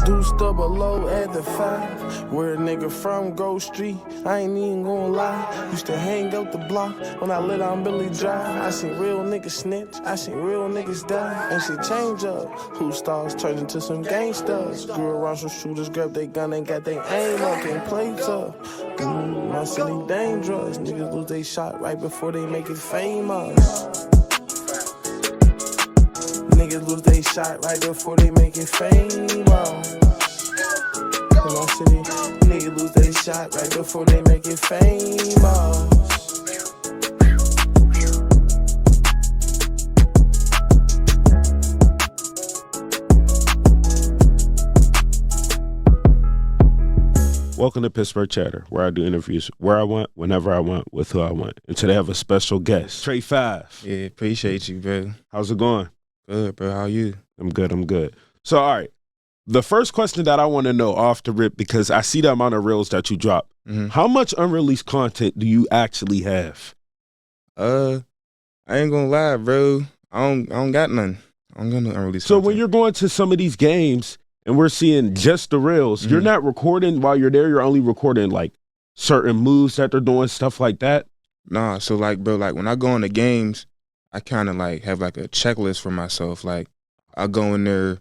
Deuced up below at the 5. Where a nigga from Grove Street, I ain't even gonna lie. Used to hang out the block when I lit on Billy Drive. I seen real niggas snitch, I seen real niggas die. And shit change up. Who stars turned into some gangsters. Grew around some shooters, grabbed they gun and got they aim up, can't play tough. My city dangerous. Niggas lose they shot right before they make it famous. Niggas lose they shot right before they make it famous. In my city, niggas lose they shot right before they make it famous. Welcome to Pittsburgh Chatter, where I do interviews where I want, whenever I want, with who I want. And today I have a special guest, Tr35. Yeah, appreciate you, bro. How's it going? Good, bro. How you? I'm good. So, all right. The first question that I want to know off the rip, because I see the amount of reels that you drop. How much unreleased content do you actually have? I ain't gonna lie, bro. I don't got none. I don't got no unreleased content. So when you're going to some of these games and we're seeing just the reels, you're not recording while you're there. You're only recording like certain moves that they're doing, stuff like that. Nah, so like, bro, like when I go into games, I kind of like have like a checklist for myself. Like I go in there,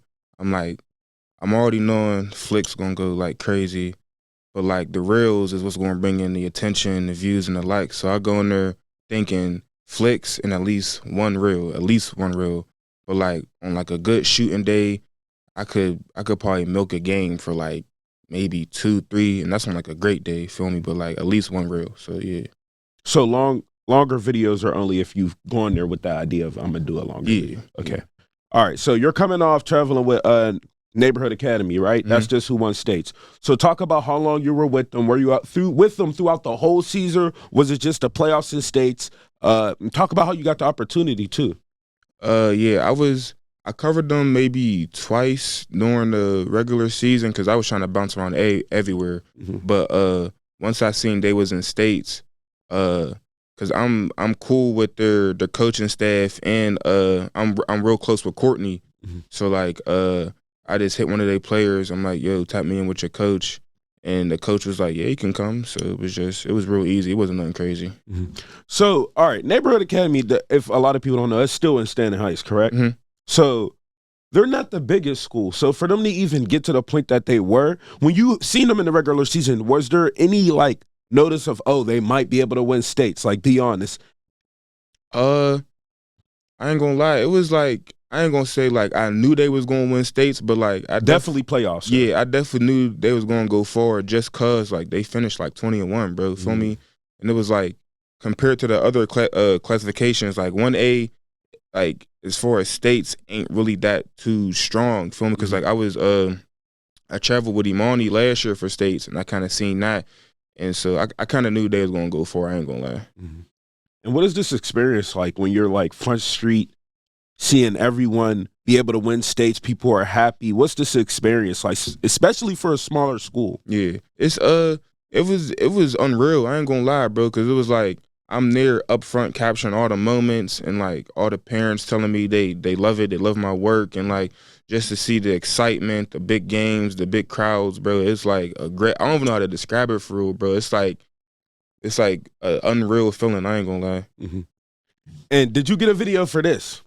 I'm already knowing Flick's gonna go like crazy, but like the reels is what's gonna bring in the attention, the views, and the likes. So I go in there thinking Flicks and at least one reel. But like on like a good shooting day, I could probably milk a game for like maybe 2, 3, and that's on like a great day, feel me? But like at least one reel. So yeah. So longer videos are only if you've gone there with the idea of I'm gonna do a longer video. Okay. Yeah. All right. So you're coming off traveling with Neighborhood Academy, right? That's just who won states. So talk about how long you were with them. Were you with them throughout the whole season? Was it just the playoffs in states? Talk about how you got the opportunity too. Yeah, I covered them maybe twice during the regular season because I was trying to bounce around everywhere. But once I seen they was in states, because I'm cool with their coaching staff, and I'm real close with Courtney. So like I just hit one of their players. I'm like, yo, tap me in with your coach. And the coach was like, yeah, you can come. So it was real easy. It wasn't nothing crazy. So, all right, Neighborhood Academy, if a lot of people don't know, it's still in Stanton Heights, correct? So they're not the biggest school. So for them to even get to the point that they were, when you seen them in the regular season, was there any like notice of, oh, they might be able to win states? Like, be honest. I ain't gonna lie. It was like, I ain't gonna say like I knew they was gonna win states, but like I definitely playoffs. Yeah, I definitely knew they was gonna go forward just cause like they finished like 20-1, bro. Feel me? And it was like compared to the other classifications, like 1A, like as far as states ain't really that too strong. Feel me? Because like I traveled with Imani last year for states, and I kind of seen that, and so I kind of knew they was gonna go for it. I ain't gonna lie. And what is this experience like when you're like front street, seeing everyone be able to win states, people are happy? What's this experience like, especially for a smaller school? Yeah, it was unreal. I ain't gonna lie, bro, because it was like I'm there up front capturing all the moments, and like all the parents telling me they love it, they love my work, and like just to see the excitement, the big games, the big crowds, bro. It's like a great. I don't even know how to describe it for real, bro. It's like an unreal feeling. I ain't gonna lie. And did you get a video for this?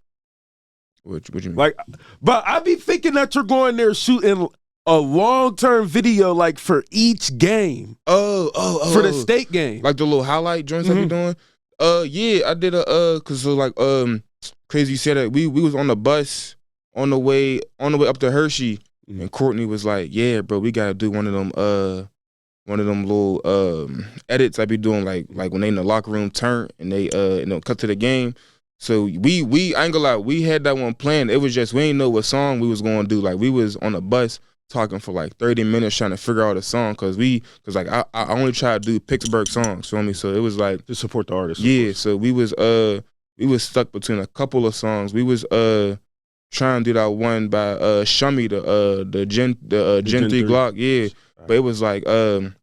What you mean? Like, but I be thinking that you're going there shooting a long-term video, like for each game. For the state game, like the little highlight joints I be doing. Yeah, I did cause so like crazy. You said that we was on the bus on the way up to Hershey, and Courtney was like, yeah, bro, we gotta do one of them little edits I be doing like when they in the locker room turn and they cut to the game. So we I ain't gonna lie, we had that one planned. It was just we ain't know what song we was gonna do. Like we was on the bus talking for like 30 minutes trying to figure out a song cause like I only try to do Pittsburgh songs, feel me? So it was like to support the artist. Yeah, so we was stuck between a couple of songs. We was trying to do that one by Shummy, the Gen 3 Glock, yeah. Right. But it was like the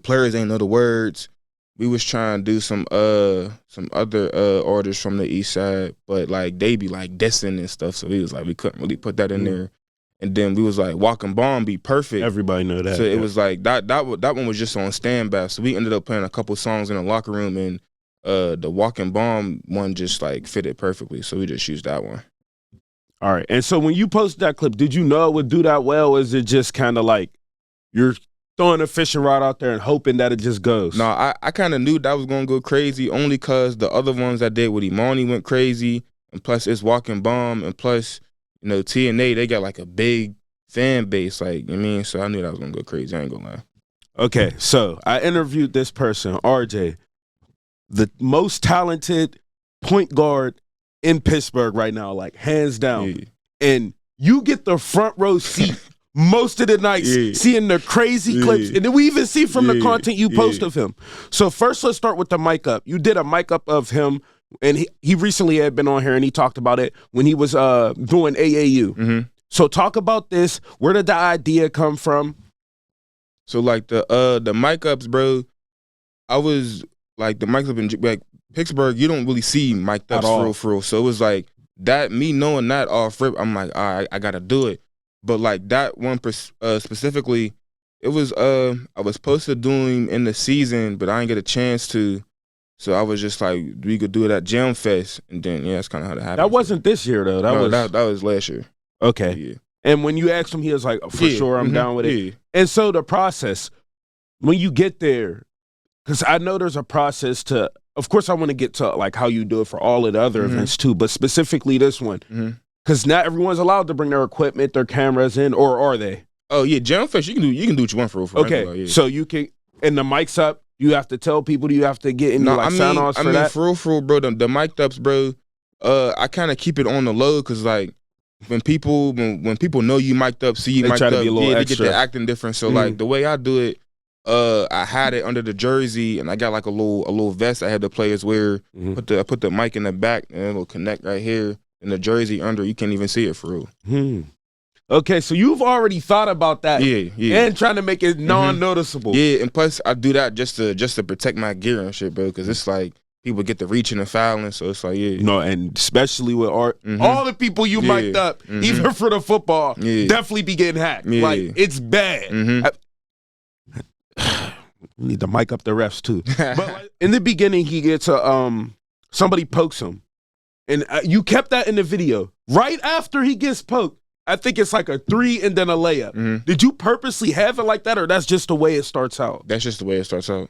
players ain't know the words. We was trying to do some other artists from the east side, but like they be like dissing and stuff. So we was like we couldn't really put that in there. and then we was like Walking Bomb be perfect. Everybody know that. So it was like that one was just on standby. So we ended up playing a couple songs in the locker room, and the Walking Bomb one just like fitted perfectly. So we just used that one. All right. And so when you posted that clip, did you know it would do that well? Or is it just kind of like you're throwing a fishing rod out there and hoping that it just goes? No, I kind of knew that was going to go crazy only because the other ones I did with Imani went crazy. And plus it's Walking Bomb. And plus, you know, TNA, they got like a big fan base. Like, you know what I mean? So I knew that was going to go crazy. I ain't going to lie. Okay. So I interviewed this person, RJ, the most talented point guard in Pittsburgh right now, like hands down. Yeah. And you get the front row seat most of the nights, seeing the crazy clips. And then we even see from the content you post of him. So first, let's start with the mic up. You did a mic up of him, and he recently had been on here, and he talked about it when he was doing AAU. Mm-hmm. So talk about this. Where did the idea come from? So like the mic ups, bro, I was like the mic up in like Pittsburgh, you don't really see mic'd ups for real. So it was like that, me knowing that off rip, I'm like, all right, I gotta do it. But like that one specifically, it was I was supposed to do him in the season, but I didn't get a chance to. So I was just like, we could do it at Jam Fest, and then that's kind of how that happened. That wasn't this year though. That was last year. Okay. Yeah. And when you asked him, he was like, for sure, I'm down with it. Yeah. And so the process, when you get there, because I know there's a process to. Of course, I want to get to like how you do it for all of the other events too, but specifically this one, because not everyone's allowed to bring their equipment, their cameras in, or are they? Oh yeah, Jam Fest, you can do what you want for real. Okay, so you can, and the mic's up. You have to tell people. Do you have to get any sign offs for that? For real, bro. The mic ups, bro. I kind of keep it on the low because like when people know you mic'd up, see you they mic'd try up, to be a little they extra. get to acting different. So like the way I do it. I had it under the jersey, and I got like a little vest I had the players wear. I put the mic in the back, and it'll connect right here. And the jersey under, you can't even see it for real. Okay, so you've already thought about that, and trying to make it non-noticeable. Yeah, and plus I do that just to protect my gear and shit, bro. Because it's like people get the reaching and fouling, so it's like no, and especially with art, all the people you mic'd up, even for the football, definitely be getting hacked. Like it's bad. We need to mic up the refs too. But like, in the beginning, he gets somebody pokes him, and you kept that in the video. Right after he gets poked, I think it's like a 3 and then a layup. Did you purposely have it like that, or that's just the way it starts out? That's just the way it starts out.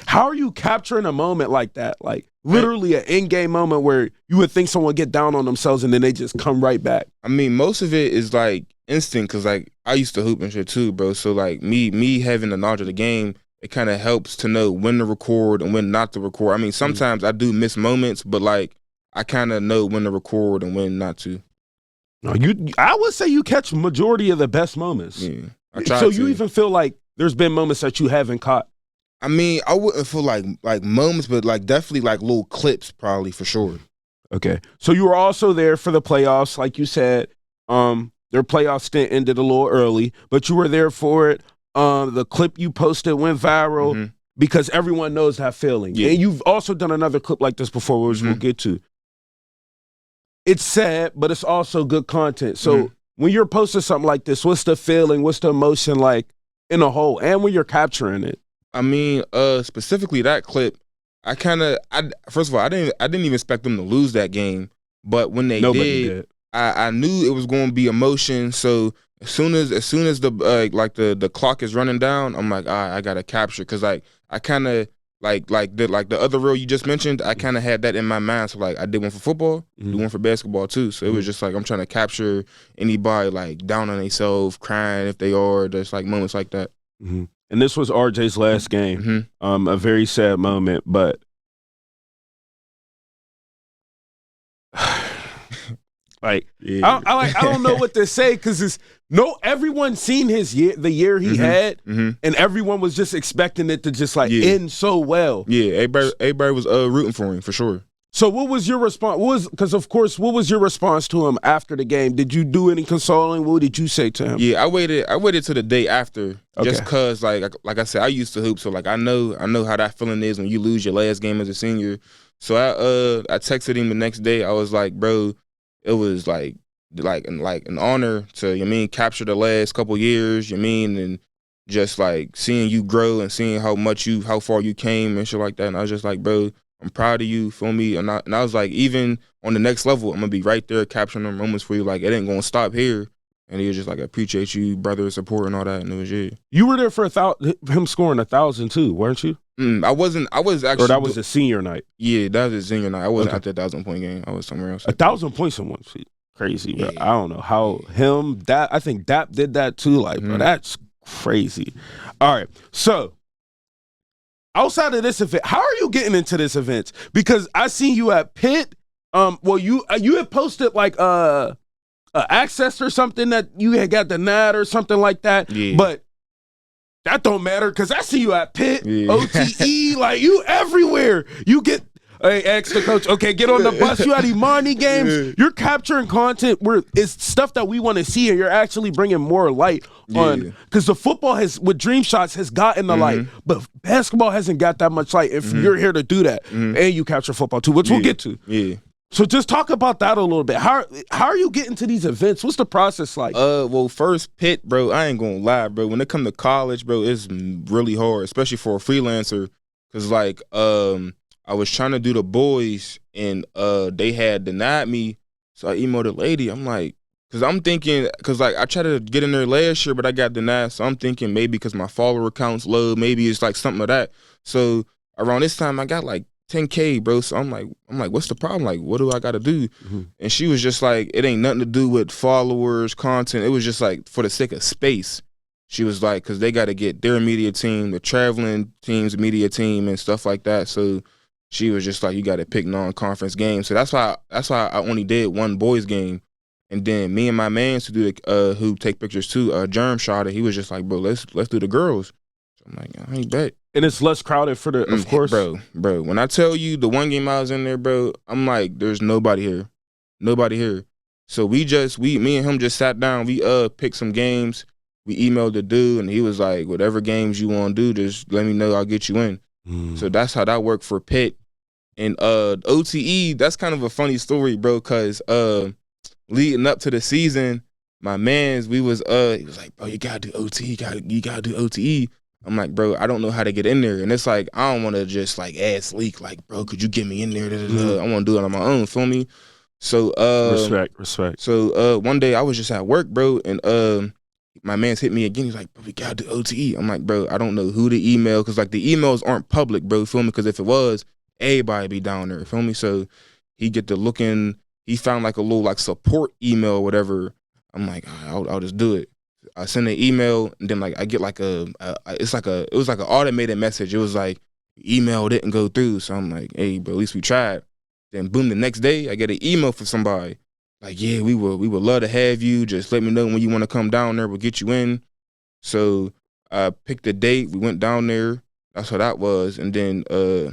How are you capturing a moment like that? Like literally an in-game moment where you would think someone would get down on themselves and then they just come right back. I mean, most of it is like instinct because like I used to hoop and shit too, bro. So like me having the knowledge of the game, it kind of helps to know when to record and when not to record. I mean, sometimes I do miss moments, but like I kind of know when to record and when not to. No, I would say you catch majority of the best moments. Yeah, I try so to. You even feel like there's been moments that you haven't caught. I mean, I wouldn't feel like moments, but like definitely like little clips, probably for sure. Okay, so you were also there for the playoffs, like you said. Their playoff stint ended a little early, but you were there for it. The clip you posted went viral because everyone knows that feeling. Yeah. And you've also done another clip like this before, which we'll get to. It's sad, but it's also good content. So when you're posting something like this, what's the feeling? What's the emotion like in a whole? And when you're capturing it? I mean, specifically that clip, first of all, I didn't even expect them to lose that game. But when they did. I knew it was going to be emotion. So as soon as the clock is running down, I'm like, all right, I gotta capture because like I kind of like the other reel you just mentioned, I kind of had that in my mind. So like I did one for football, do one for basketball too. So it was just like I'm trying to capture anybody like down on themselves, crying if they are. There's like moments like that. And this was RJ's last game. A very sad moment, but. Like I don't know what to say because everyone's seen the year he had, and everyone was just expecting it to just end so well. Yeah, everybody was rooting for him for sure. So what was your response? What was your response to him after the game? Did you do any consoling? What did you say to him? Yeah, I waited till the day after, just cause like I said, I used to hoop, so like I know how that feeling is when you lose your last game as a senior. So I texted him the next day. I was like, bro. It was like like an honor to, you mean, capture the last couple years, you mean, and just like seeing you grow and seeing how far you came and shit like that. And I was just like, bro, I'm proud of you, feel me? And I was like, even on the next level, I'm gonna be right there capturing them moments for you. Like, it ain't gonna stop here. And he was just like, I appreciate you, brother, support and all that. And it was You were there for him scoring 1,000 too, weren't you? I was actually. Or that was a senior night. Yeah, that was a senior night. I wasn't at the 1,000-point game. I was somewhere else. 1,000 points in 1 feet. Crazy, bro. Yeah. I don't know how I think Dap did that too. Like, bro, that's crazy. All right. So outside of this event, how are you getting into this event? Because I seen you at Pitt. Well, you had posted like access or something that you had got denied or something like that. Yeah. But that don't matter because I see you at Pitt, Yeah. OTE, like you everywhere. You get, hey, ask the coach, okay, get on the bus. You at Imani games. Yeah. You're capturing content where it's stuff that we want to see, and you're actually bringing more light on, because the football with Dream Shots has gotten the light, but basketball hasn't got that much light. If you're here to do that, and you capture football too, which we'll get to. Yeah. So just talk about that a little bit. How are you getting to these events? What's the process like? Well, first Pitt, bro, I ain't gonna lie, bro. When it come to college, bro, it's really hard, especially for a freelancer. Cause like, I was trying to do the boys, and they had denied me. So I emailed the lady. I'm like, cause I'm thinking, cause like I tried to get in there last year, but I got denied. So I'm thinking maybe because my follower count's low, maybe it's like something of that. So around this time, I got like 10K, bro. So I'm like, what's the problem? Like, what do I got to do? And she was just like, it ain't nothing to do with followers, content. It was just like for the sake of space. She was like, because they got to get their media team, the traveling team's media team, and stuff like that. So she was just like, you got to pick non-conference games. So that's why I only did one boys game. And then me and my mans who take pictures too, Germ shot it. He was just like, bro, let's do the girls. So I'm like, I ain't bet. And it's less crowded for the, of course. Bro, when I tell you the one game I was in there, bro, I'm like, there's nobody here. So me and him just sat down. We picked some games. We emailed the dude, and he was like, whatever games you want to do, just let me know. I'll get you in. So that's how that worked for Pitt. And OTE, that's kind of a funny story, bro, because leading up to the season, my mans, he was like, bro, you gotta do OTE, you gotta do OTE. I'm like, bro, I don't know how to get in there. And it's like, I don't want to just like ask Leak, like, bro, could you get me in there? I want to do it on my own, feel me? So respect. So one day I was just at work, bro, and my man's hit me again. He's like, bro, we gotta do OTE. I'm like, bro, I don't know who to email, because like the emails aren't public, bro, feel me? Because if it was, everybody be down there, feel me? So he get to looking, he found like a little like support email or whatever. I'm like, I'll just do it. I send an email, and then like I get like it was like an automated message. It was like, email didn't go through. So I'm like, hey, bro, at least we tried. Then boom, the next day I get an email from somebody like, yeah, we would love to have you. Just let me know when you want to come down there. We'll get you in. So I picked a date. We went down there. That's how that was. And then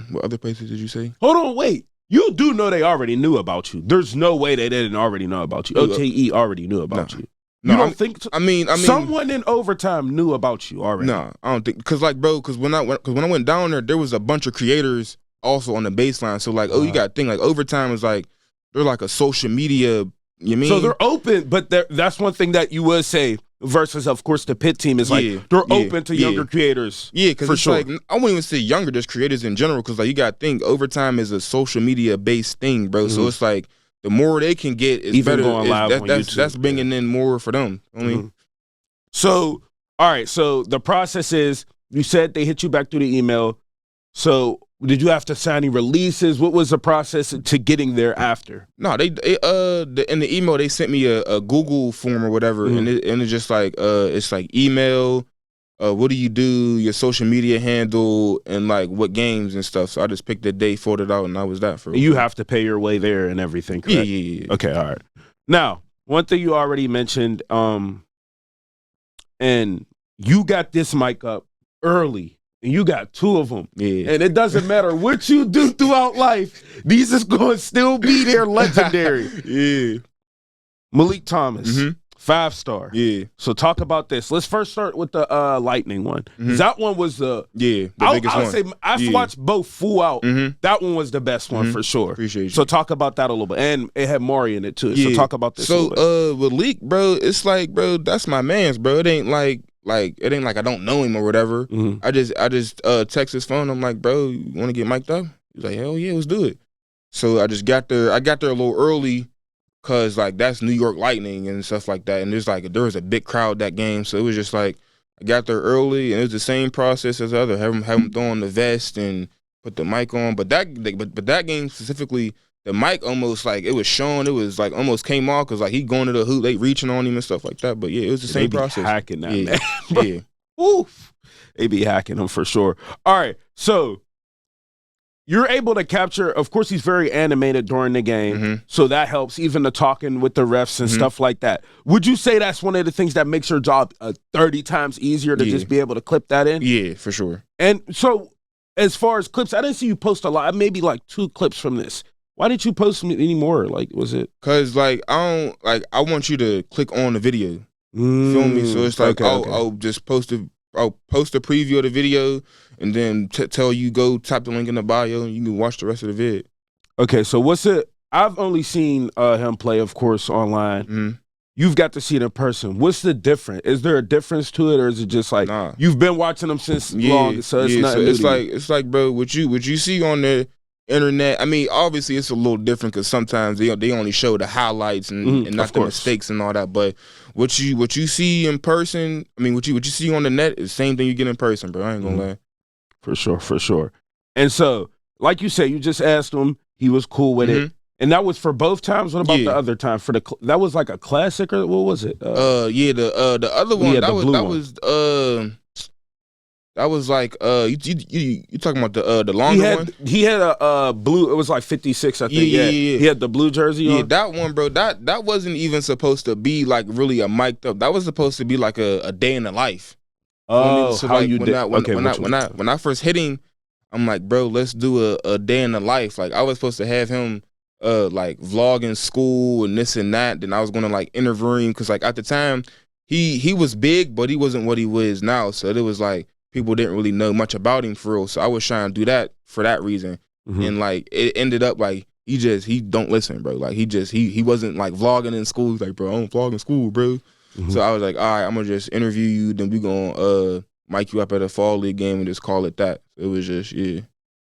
what other places did you say? Hold on, wait. You do know they already knew about you. There's no way they didn't already know about you. OTE already knew about you. You don't think so? I mean, someone in overtime knew about you already. No, I don't think, because like, bro, because when I went down there was a bunch of creators also on the baseline. So like, you got to think like overtime is like, they're like a social media. You mean? So they're open, but that's one thing that you would say. Versus, of course, the Pitt team is like they're open to younger creators. Yeah, because it's sure. like, I wouldn't even say younger, just creators in general. Because like, you got to think overtime is a social media based thing, bro. So it's like, the more they can get is even better. Going live on YouTube. That's bringing in more for them. I mean, so all right. So the process is, you said they hit you back through the email. So did you have to sign any releases? What was the process to getting there after? No, they in the email they sent me a Google form or whatever, and it's just like it's like email. What do you do? Your social media handle, and like what games and stuff. So I just picked the day, filled it out, and that was that for. You have to pay your way there and everything, correct? Yeah. Okay, all right. Now, one thing you already mentioned, and you got this mic up early, and you got two of them. Yeah. And it doesn't matter what you do throughout life, these is going to still be there legendary. Yeah. Malik Thomas, 5-star. Yeah. So talk about this. Let's first start with the Lightning one. 'Cause that one was the biggest I would one. say I've watched both full out. Mhm. That one was the best one for sure. Appreciate you. So talk about that a little bit, and it had Maury in it too. So talk about this. So a little bit. with Leak, bro, it's like, bro, that's my man's, bro. It ain't like it ain't like I don't know him or whatever. I just text his phone. I'm like, bro, you want to get mic'd up? He's like, hell yeah, let's do it. So I just got there. I got there a little early. Cause like that's New York Lightning and stuff like that, and there was a big crowd that game, so it was just like I got there early, and it was the same process as the other. Have him throw on the vest and put the mic on, but that game specifically, the mic almost like it was showing, it was like almost came off because like he going to the hoop, they reaching on him and stuff like that. But yeah, it was the same process. Hacking that man, yeah. Oof, they be hacking him for sure. All right, so. You're able to capture, of course, he's very animated during the game, so that helps, even the talking with the refs and stuff like that. Would you say that's one of the things that makes your job 30 times easier to just be able to clip that in? Yeah, for sure. And so, as far as clips, I didn't see you post a lot, maybe like 2 clips from this. Why didn't you post any more? Like, was it? Because, like, I want you to click on the video. Feel me? So it's like, I'll just I'll post a preview of the video and then tell you go tap the link in the bio and you can watch the rest of the vid. Okay, so what's it? I've only seen him play, of course, online. You've got to see it in person. What's the difference? Is there a difference to it, or is it just like you've been watching him since long, so it's not? So it's like, bro, what you see on the internet. I mean, obviously it's a little different because sometimes they only show the highlights and not the mistakes and all that. But what you see in person, I mean, what you see on the net is the same thing you get in person, bro. I ain't gonna lie. For sure. And so, like you said, you just asked him. He was cool with it. And that was for both times. What about the other time? For that was like a classic, or what was it? The other one that was like you talking about the longer one? He had a blue. It was like 56, I think. Yeah. He had the blue jersey on. Yeah, that one, bro. That wasn't even supposed to be like really a mic'd up. That was supposed to be like a day in the life. Oh, so how like you did? When I first hit him, I'm like, bro, let's do a day in the life. Like I was supposed to have him like vlogging school and this and that. Then I was gonna like interview him because like at the time he was big, but he wasn't what he was now. So it was like people didn't really know much about him for real. So I was trying to do that for that reason. And like it ended up like he don't listen, bro. Like he wasn't like vlogging in school. He's like, bro, I don't vlog in school, bro. So I was like, all right, I'm gonna just interview you, then we gonna mic you up at a fall league game and just call it that. It was just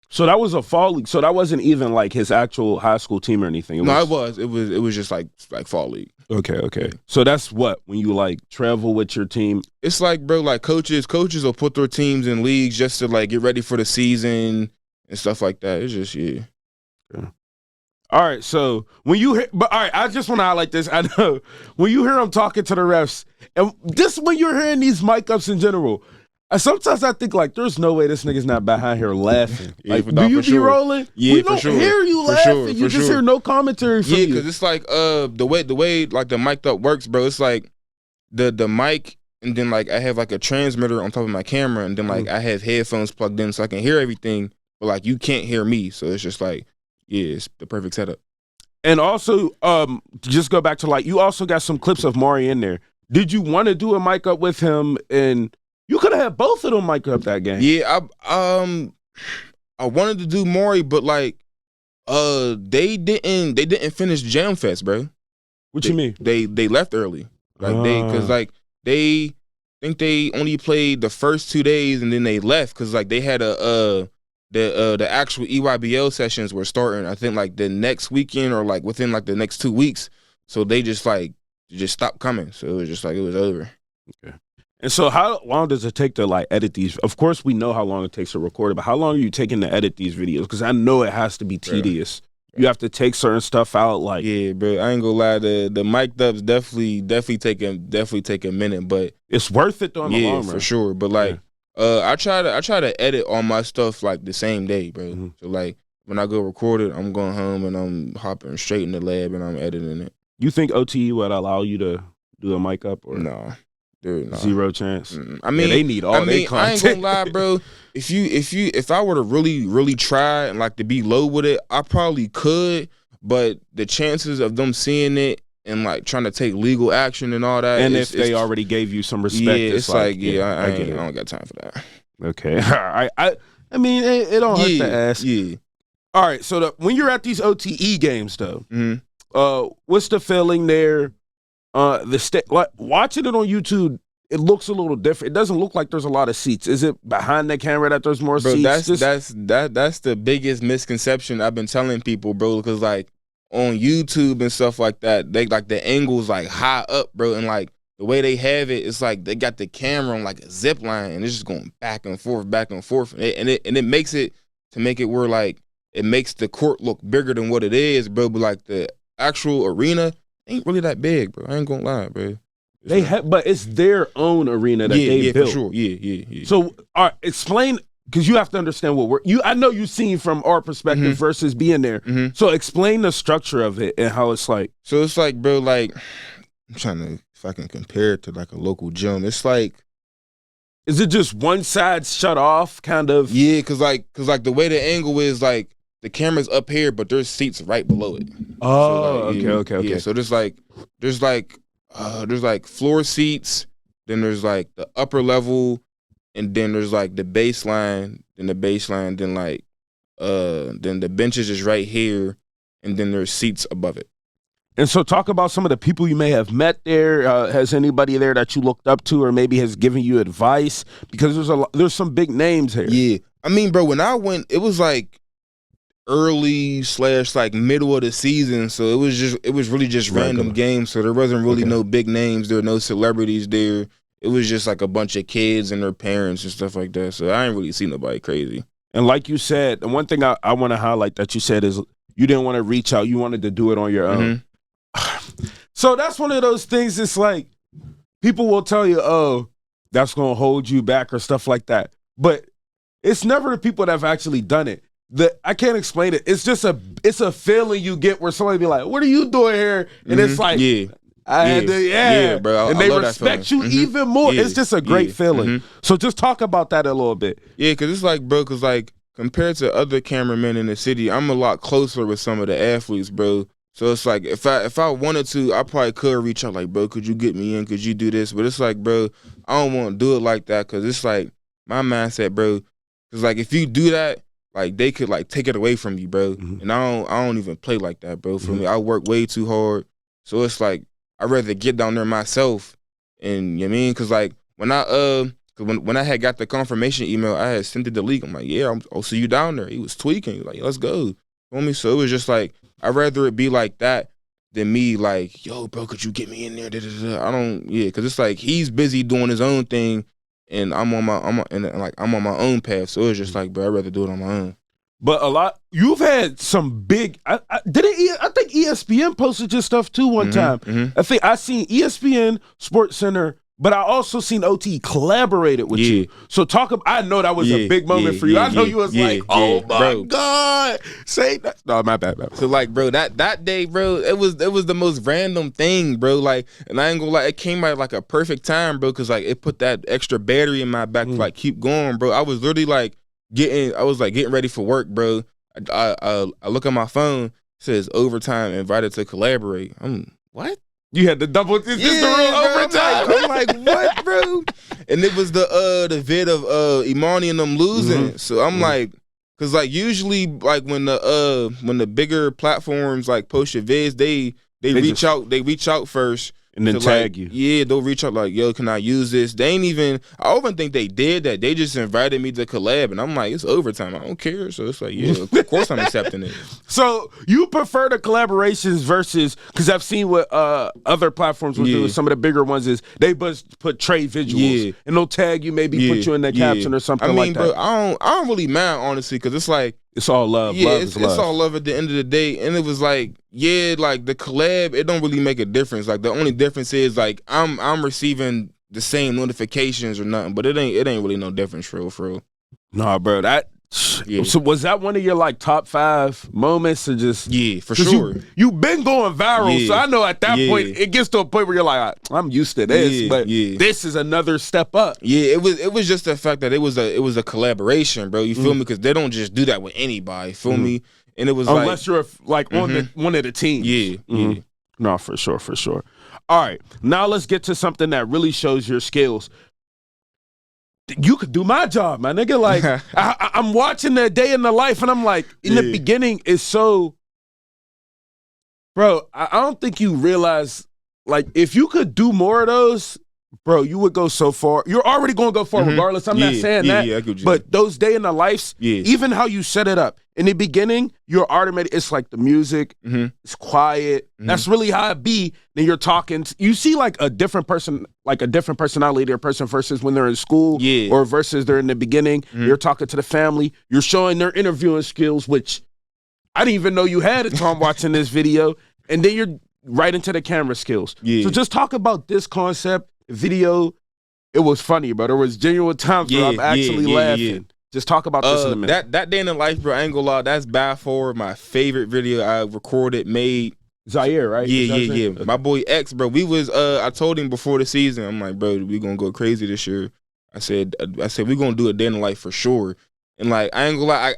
So that was a fall league. So that wasn't even like his actual high school team or anything. It was just like fall league. Okay. So that's what, when you like travel with your team. It's like, bro, like coaches will put their teams in leagues just to like get ready for the season and stuff like that. It's just Okay. All right, so when you hear, but all right, I just want to highlight this. I know when you hear him talking to the refs, and just when you're hearing these mic ups in general, sometimes I think like, there's no way this nigga's not behind here laughing. Like, do you be rolling? Yeah, we don't hear you laughing. You just hear no commentary from you. Yeah, because it's like the way like the mic up works, bro. It's like the mic, and then like I have like a transmitter on top of my camera, and then like I have headphones plugged in so I can hear everything, but like you can't hear me. So it's just like. Yeah, it's the perfect setup. And also, just go back to like, you also got some clips of Maury in there. Did you want to do a mic up with him? And you could have had both of them mic up that game. Yeah, I wanted to do Maury, but like, they didn't finish Jam Fest, bro. What you mean? They left early, like they think they only played the first 2 days and then they left because like they had the actual EYBL sessions were starting, I think, like the next weekend or like within like the next 2 weeks. So they just stopped coming. So it was just like it was over. Okay. And so how long does it take to like edit these? Of course, we know how long it takes to record it, but how long are you taking to edit these videos? Because I know it has to be tedious. You have to take certain stuff out. Like, yeah, bro. I ain't gonna lie. The mic dubs definitely take a minute, but it's worth it though. In the long run. For sure. But like. I try to edit all my stuff like the same day, bro. So like when I go record it, I'm going home and I'm hopping straight in the lab and I'm editing it. You think OTE would allow you to do a mic up or no? Dude, no. Zero chance. I mean, they need all their content. I ain't gonna lie, bro. If I were to really try and like to be low with it, I probably could. But the chances of them seeing it and like trying to take legal action and all that. And if they already gave you some respect, it's like I get it. don't got time for that. Okay, all right. I mean, it don't hurt to ask. Yeah. All right, so when you're at these OTE games, though, Mm-hmm. What's the feeling there? Like watching it on YouTube, it looks a little different. It doesn't look like there's a lot of seats. Is it behind the camera that there's more seats? That's the biggest misconception I've been telling people, bro. Because like on YouTube and stuff like that, they like the angles like high up, bro, and like the way they have it, it's like they got the camera on like a zip line, and it's just going back and forth, and it makes it to make it where like it makes the court look bigger than what it is, bro. But like the actual arena ain't really that big, bro. I ain't gonna lie, bro. But it's their own arena that they built. For sure. Yeah. So, all right, explain, because you have to understand what I know you've seen from our perspective versus being there. Mm-hmm. So explain the structure of it and how it's like. So it's like, bro, like I'm trying to, if I can compare it to like a local gym, it's like, is it just one side shut off, kind of? Yeah, cause like the way the angle is, like the camera's up here, but there's seats right below it. Oh, so like, okay. Yeah, so there's like floor seats, then there's like the upper level, and then there's like the baseline, then like then the benches is right here, and then there's seats above it. And so talk about some of the people you may have met there. Has anybody there that you looked up to or maybe has given you advice? Because there's some big names here. Yeah. I mean, bro, when I went, it was like early / like middle of the season. So it was really just random games. So there wasn't really no big names. There were no celebrities there. It was just like a bunch of kids and their parents and stuff like that. So I ain't really see nobody crazy. And like you said, the one thing I want to highlight that you said is you didn't want to reach out. You wanted to do it on your own. So that's one of those things. It's like people will tell you, oh, that's going to hold you back or stuff like that. But it's never the people that have actually done it. I can't explain it. It's just it's a feeling you get where somebody be like, what are you doing here? And it's like, I had to, bro. And they respect you even more. It's just a great feeling. So just talk about that a little bit. Yeah, because it's like, bro, because like compared to other cameramen in the city, I'm a lot closer with some of the athletes, bro. So it's like if I wanted to, I probably could reach out like, bro, could you get me in? Could you do this? But it's like, bro, I don't want to do it like that because it's like my mindset, bro. Because like if you do that, like they could like take it away from you, bro. And I don't even play like that, bro. For me, I work way too hard. So it's like I'd rather get down there myself. And you know what I mean? Because like when I had got the confirmation email, I had sent it to League. I'm like, yeah, I'll see you down there. He was tweaking. He was like, let's go. For me, so it was just like I'd rather it be like that than me like, yo, bro, could you get me in there? I don't, because it's like he's busy doing his own thing, and I'm on my own path. So it's just like, bro, I'd rather do it on my own. But you've had some big. I think ESPN posted your stuff too one time. I think I seen ESPN Sports Center. But I also seen OT collaborated with you. So I know that was a big moment for you. I know you was like, oh my God. Say that. No, my bad. So like, bro, that day, bro, it was the most random thing, bro. Like, and I ain't gonna lie, it came at like a perfect time, bro, because like it put that extra battery in my back to like keep going, bro. I was literally like getting ready for work, bro. I look at my phone, it says overtime invited to collaborate. What? You had to double. Is this the real overtime? I'm like, what, bro? And it was the vid of Imani and them losing. So I'm like, cause like usually like when the bigger platforms like post your vids, they reach out first. And then tag you. Yeah, they'll reach out like, yo, can I use this? They ain't even, I don't think they did that. They just invited me to collab. And I'm like, it's overtime. I don't care. So it's like, yeah, of course I'm accepting it. So you prefer the collaborations versus, because I've seen what other platforms will do, some of the bigger ones is they just put Tr35iveVisuals. And they'll tag you, maybe put you in the caption or something like that. Bro, I don't really mind, honestly, because it's like, it's all love. Yeah, love it's love. all love at the end of the day. And it was like, yeah, like the collab, it don't really make a difference. Like the only difference is like I'm receiving the same notifications or nothing, but it ain't really no difference for real. Nah, bro, so was that one of your like top 5 moments or just? Yeah, for sure. You've been going viral, so I know at that point it gets to a point where you're like, I'm used to this, but this is another step up. Yeah, it was just the fact that it was a collaboration, bro. You feel me? Because they don't just do that with anybody. Feel me? And it was unless you're like on one of the teams. Yeah. No, for sure, for sure. All right, now let's get to something that really shows your skills. You could do my job, my nigga. Like, I'm watching the day in the life, and I'm like, in the beginning, it's so, bro, I don't think you realize, like, if you could do more of those, bro, you would go so far. You're already going to go far regardless. I'm not saying that. Yeah, but those day in the lives, even how you set it up. In the beginning, you're automated. It's like the music. It's quiet. That's really how it be. Then you're talking. You see like a different person, like a different personality or person versus when they're in school or versus they're in the beginning. You're talking to the family. You're showing their interviewing skills, which I didn't even know you had until I'm watching this video. And then you're right into the camera skills. So just talk about this concept. Video, it was funny, but there was genuine times where I'm actually laughing. Just talk about this in a minute. That day in the life, bro, I ain't gonna lie, that's by far my favorite video I recorded, made. Zaire, right? Yeah. My boy X, bro, we was, I told him before the season, I'm like, bro, we gonna go crazy this year. I said we gonna do a day in the life for sure. And like, I ain't gonna lie,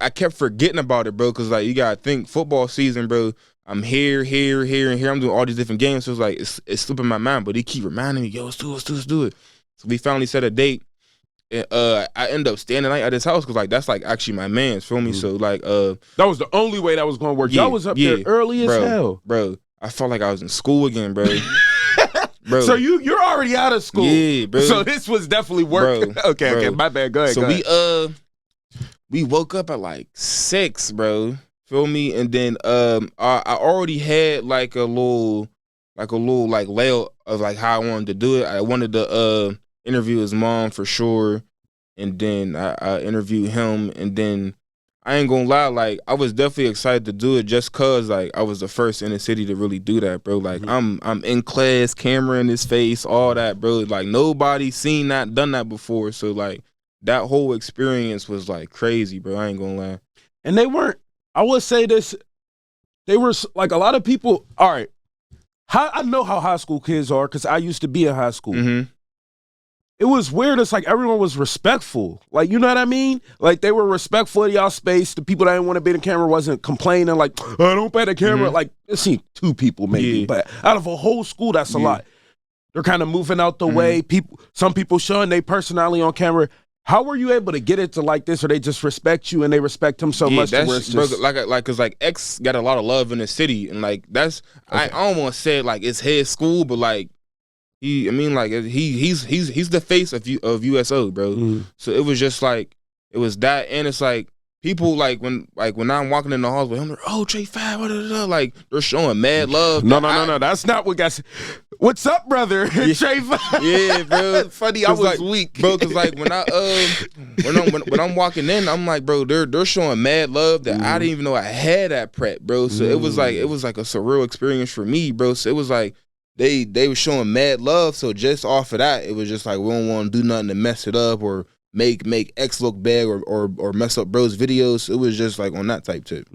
I kept forgetting about it, bro, because like, you gotta think, football season, bro, I'm here, and here. I'm doing all these different games. So it's like, it's slipping my mind. But he keep reminding me, yo, let's do it. So we finally set a date. And I end up staying the night at his house because like that's like actually my man's, feel me? So like that was the only way that was going to work. Y'all was up there early as hell. Bro, I felt like I was in school again, bro. Bro. So you're already out of school. Yeah, bro. So this was definitely work. Okay, my bad. Go ahead. So we woke up at like 6, bro. Feel me? And then I already had like a little layout of like how I wanted to do it. I wanted to interview his mom for sure. And then I interviewed him. And then I ain't gonna lie, like I was definitely excited to do it just cause like I was the first in the city to really do that, bro. Like I'm in class, camera in his face, all that, bro. Like nobody seen that, done that before. So like that whole experience was like crazy, bro. I ain't gonna lie. And they weren't, I would say this, they were like a lot of people, all right, I know how high school kids are because I used to be in high school. It was weird. It's like everyone was respectful. Like, you know what I mean? Like they were respectful of y'all space. The people that didn't want to be in the camera wasn't complaining like, oh, don't pay the camera. Like, I seen 2 people maybe, but out of a whole school, that's a lot. They're kind of moving out the way. Some people showing their personality on camera. How were you able to get it to like this, or they just respect you and they respect him so much? That's, where it's just... bro, cause like X got a lot of love in the city, and like that's I don't want to say it like it's his school, but like he's the face of USO, bro. So it was just like it was that, and it's like people like when I'm walking in the halls with him, they're, oh Tr35, like they're showing mad love. No, that's not what guys. What's up, brother? Tr35. Yeah, bro. Funny, I was like, weak, bro. Cause like when I'm walking in, I'm like, bro, they're showing mad love that I didn't even know I had at prep, bro. So it was like a surreal experience for me, bro. So it was like they were showing mad love. So just off of that, it was just like we don't want to do nothing to mess it up or make X look bad or mess up bro's videos. It was just like on that type tip.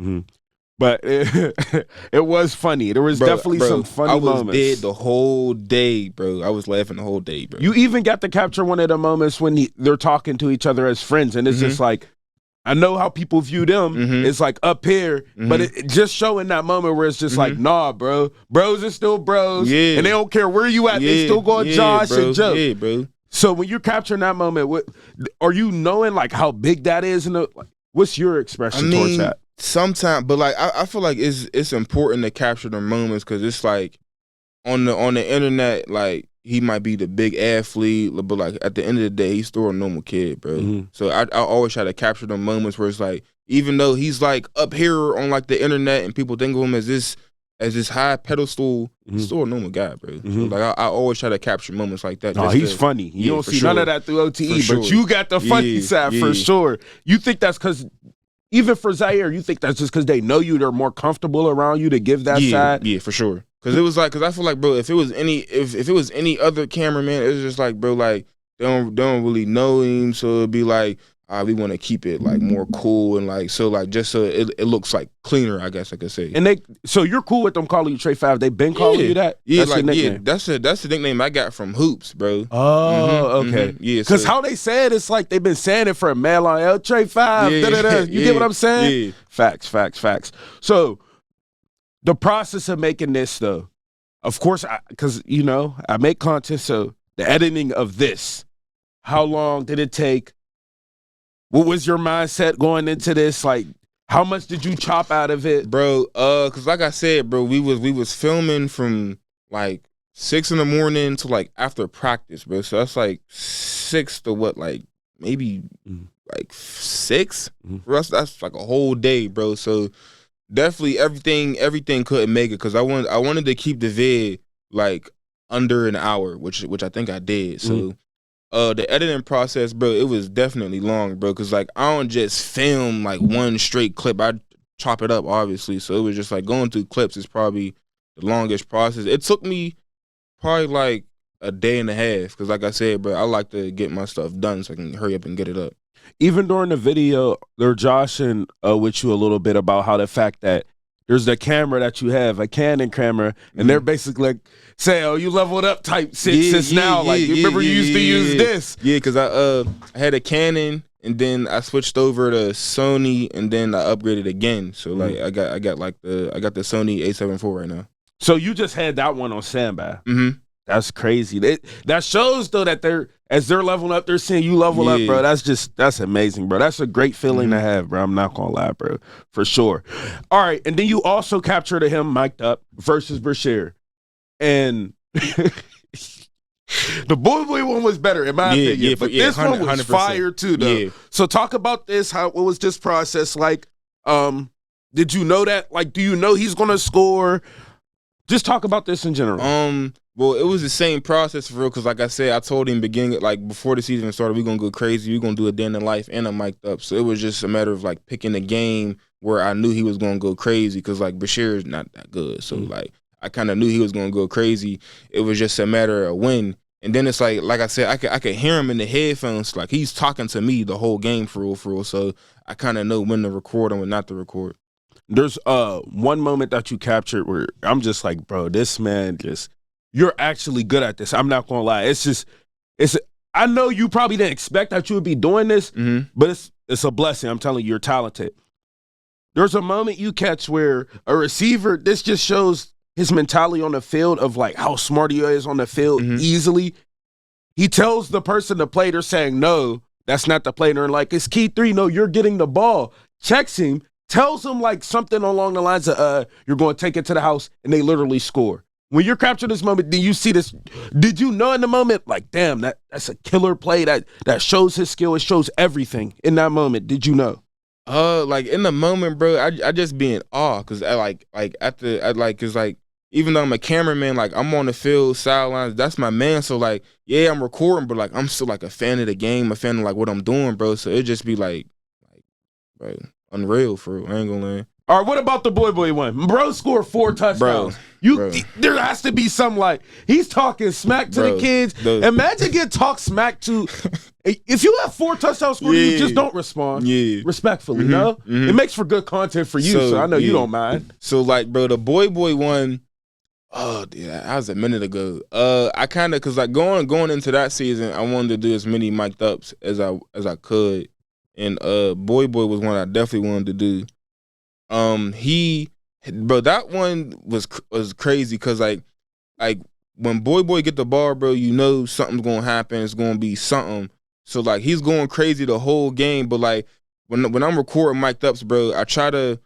But it was funny. There was definitely some funny moments. I was dead the whole day, bro. I was laughing the whole day, bro. You even got to capture one of the moments when they're talking to each other as friends, and it's just like, I know how people view them. It's like up here, but it just showing that moment where it's just like, nah, bro. Bros are still bros, and they don't care where you at. They still going Josh and Joe. Yeah, bro. So when you're capturing that moment, are you knowing like how big that is? And what's your expression towards that? Sometimes, but like I feel like it's important to capture the moments because it's like on the internet, like he might be the big athlete, but like at the end of the day, he's still a normal kid, bro. So I always try to capture the moments where it's like, even though he's like up here on like the internet and people think of him as this high pedestal, he's still a normal guy, bro. So like I always try to capture moments like that. Oh, he's funny. You don't see none of that through OTE, but you got the funny side for sure. You think that's because even for Zaire, you think that's just because they know you, they're more comfortable around you to give that side? Yeah, for sure. Because it was like, because I feel like, bro, if it was any other cameraman, it's just like, bro, like they don't really know him, so it'd be like, we want to keep it like more cool and like so like just so it looks like cleaner, I guess I could say. And so you're cool with them calling you Tr5? They been calling you that? Yeah, that's the nickname I got from Hoops, bro. Oh, okay. Yeah, because how they say it, it's like they've been saying it for a mad long. Tr5. You get what I'm saying? Yeah. Facts. So the process of making this though, of course, because I make content, so the editing of this, how long did it take? What was your mindset going into this? Like, how much did you chop out of it, bro? Cause like I said, bro, we was filming from like 6 a.m. to like after practice, bro. So that's like 6 to what, like maybe like 6 for us. That's like a whole day, bro. So definitely everything couldn't make it because I wanted to keep the vid like under an hour, which I think I did. So the editing process, bro, it was definitely long, bro, because like I don't just film like one straight clip. I chop it up, obviously. So it was just like going through clips is probably the longest process. It took me probably like a day and a half because like I said, bro, I like to get my stuff done so I can hurry up and get it up. Even during the video, they're joshing with you a little bit about how the fact that there's the camera that you have, a Canon camera, and they're basically like, say, oh, you leveled up type since now. Like, you remember you used to use this. Yeah, because I had a Canon, and then I switched over to Sony, and then I upgraded again. So, like, I got the Sony A7 IV right now. So you just had that one on standby. That's crazy. That shows though that as they're leveling up, they're seeing you level up, bro. That's amazing, bro. That's a great feeling to have, bro. I'm not gonna lie, bro, for sure. All right, and then you also captured him mic'd up versus Bashir, and the boy one was better in my opinion, but this one was 100%. Fire too, though. Yeah. So talk about this. What was this process like? Did you know that? Like, do you know he's gonna score? Just talk about this in general. Well, it was the same process for real, because like I said, I told him beginning, like before the season started, we're gonna go crazy, we're gonna do a day in the life and a mic'd up. So it was just a matter of like picking a game where I knew he was gonna go crazy, because like Bashir is not that good. So like I kind of knew he was gonna go crazy. It was just a matter of when. And then it's like I said, I could hear him in the headphones, like he's talking to me the whole game for real. So I kind of know when to record and when not to record. There's one moment that you captured where I'm just like, bro, this man you're actually good at this. I'm not gonna lie. I know you probably didn't expect that you would be doing this, but it's a blessing. I'm telling you, you're talented. There's a moment you catch where a receiver, this just shows his mentality on the field of like how smart he is on the field easily. He tells the person to play, they're saying, no, that's not the play. They're like, it's key 3. No, you're getting the ball. Checks him, tells him like something along the lines of, you're going to take it to the house, and they literally score. When you're capturing this moment, did you see this? Did you know in the moment, like, damn, that's a killer play that shows his skill, it shows everything in that moment? Did you know? Like in the moment, bro, I just be in awe, cause cause even though I'm a cameraman, like I'm on the field sidelines, that's my man. So like, yeah, I'm recording, but like I'm still like a fan of the game, a fan of like what I'm doing, bro. So it just be like unreal for real. I ain't gonna lie. All right, what about the boy one? Bro scored 4 touchdowns. Bro. There has to be some like, he's talking smack to the kids. Imagine get talk smack to. If you have 4 touchdowns scored, you just don't respond. Yeah. Respectfully, no? It makes for good content for you, so I know you don't mind. So like, bro, the boy one, oh, dude, that was a minute ago. I kind of, cause like going into that season, I wanted to do as many mic'd ups as I could, and boy was one I definitely wanted to do. Bro, that one was crazy, cause like when boy get the ball, bro, you know something's gonna happen. It's gonna be something. So like he's going crazy the whole game, but like when I'm recording mic'd ups, bro, I try to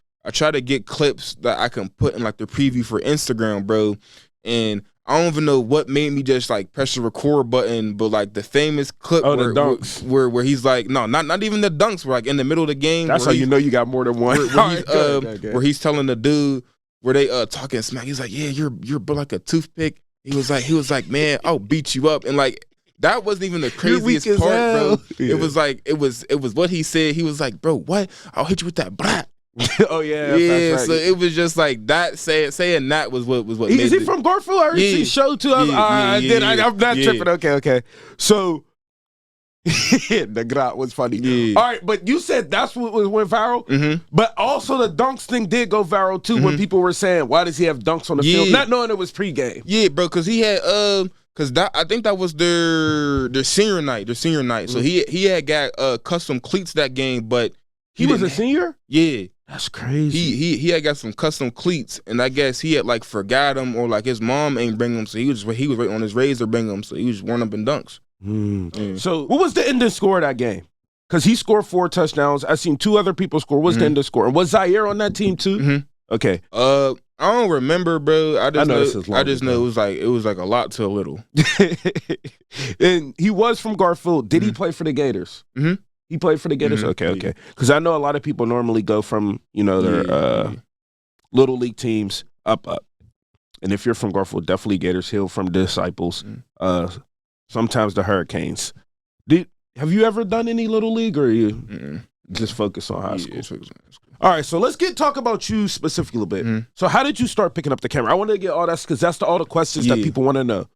get clips that I can put in like the preview for Instagram, bro. And I don't even know what made me just like press the record button, but like the famous clip where he's like, no, not even the dunks, where like in the middle of the game. That's how you know you got more than one. Where he's telling the dude where they talking smack. He's like, yeah, you're but like a toothpick. He was like, man, I'll beat you up. And like that wasn't even the craziest part, bro. Yeah. It was like it was what he said. He was like, bro, what? I'll hit you with that brat. Oh yeah, yeah. Right. So it was just like that. Saying that was what. Is he from Garfield? I heard his show too. I'm not tripping. Okay. So the grot was funny. Yeah. All right, but you said that's what went viral. But also the dunks thing did go viral too, when people were saying, "Why does he have dunks on the field?" Not knowing it was pregame. Yeah, bro, because he had I think that was their senior night. So he had got custom cleats that game, but he was a senior. Yeah. That's crazy. He had got some custom cleats, and I guess he had like forgot them, or like his mom ain't bring them, so he was waiting on his razor to bring them, so he was wearing up in dunks. So what was the ending score of that game? Because he scored 4 touchdowns. I seen 2 other people score. What's the ending score? And was Zaire on that team too? Okay. I don't remember, bro. I just know ago. it was like a lot to a little. And he was from Garfield. Did he play for the Gators? He played for the Gators? Okay. Because I know a lot of people normally go from, their little league teams up. And if you're from Garfield, definitely Gators Hill from Disciples. Sometimes the Hurricanes. Have you ever done any little league, or you just focus on high school? All right, so let's talk about you specifically a bit. So how did you start picking up the camera? I wanted to get all that because that's all the questions that people want to know.